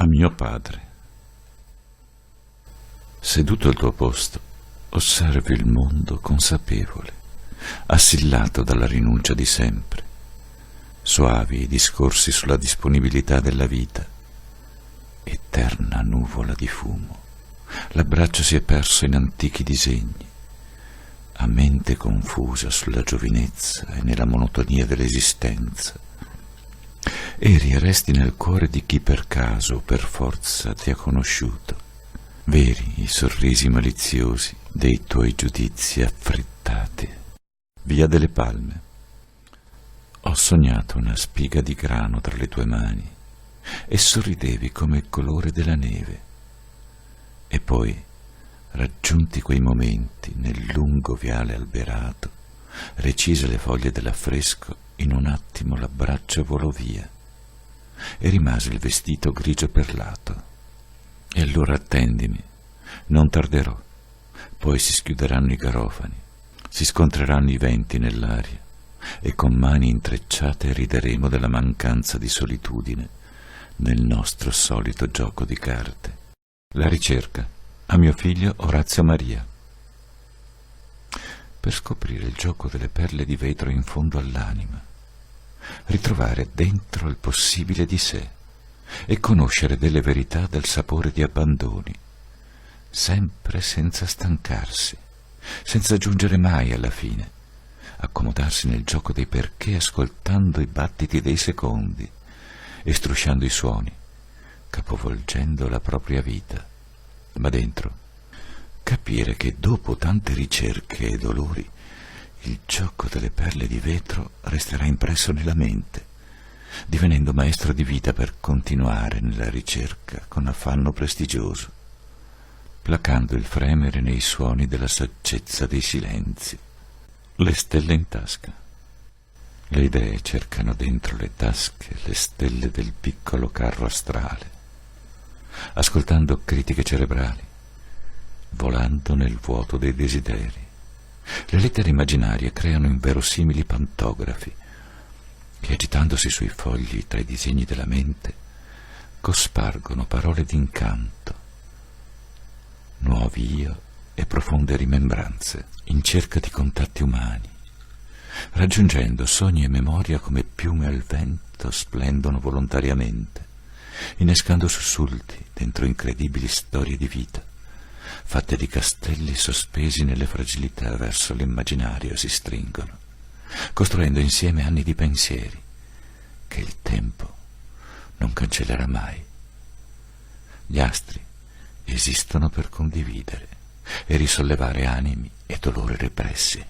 A mio padre. Seduto al tuo posto, osservi il mondo consapevole, assillato dalla rinuncia di sempre. Suavi i discorsi sulla disponibilità della vita. Eterna nuvola di fumo. L'abbraccio si è perso in antichi disegni. A mente confusa sulla giovinezza e nella monotonia dell'esistenza. Eri e resti nel cuore di chi per caso o per forza ti ha conosciuto. Veri i sorrisi maliziosi dei tuoi giudizi affrettati. Via delle Palme. Ho sognato una spiga di grano tra le tue mani e sorridevi come il colore della neve. E poi, raggiunti quei momenti nel lungo viale alberato, recise le foglie dell'affresco, in un attimo l'abbraccio volò via e rimase il vestito grigio perlato. E allora attendimi, non tarderò. Poi si schiuderanno i garofani, si scontreranno i venti nell'aria e con mani intrecciate rideremo della mancanza di solitudine nel nostro solito gioco di carte. La ricerca a mio figlio Orazio Maria, per scoprire il gioco delle perle di vetro in fondo all'anima, ritrovare dentro il possibile di sé e conoscere delle verità del sapore di abbandoni, sempre senza stancarsi, senza giungere mai alla fine, accomodarsi nel gioco dei perché ascoltando i battiti dei secondi e strusciando i suoni, capovolgendo la propria vita, ma dentro capire che dopo tante ricerche e dolori il gioco delle perle di vetro resterà impresso nella mente, divenendo maestro di vita per continuare nella ricerca con affanno prestigioso, placando il fremere nei suoni della saggezza dei silenzi. Le stelle in tasca. Le idee cercano dentro le tasche le stelle del piccolo carro astrale, ascoltando critiche cerebrali, volando nel vuoto dei desideri. Le lettere immaginarie creano inverosimili pantografi che, agitandosi sui fogli tra i disegni della mente, cospargono parole d'incanto, nuovi io e profonde rimembranze in cerca di contatti umani, raggiungendo sogni e memoria come piume al vento splendono volontariamente, innescando sussulti dentro incredibili storie di vita, fatte di castelli sospesi nelle fragilità verso l'immaginario si stringono, costruendo insieme anni di pensieri che il tempo non cancellerà mai. Gli astri esistono per condividere e risollevare animi e dolori repressi.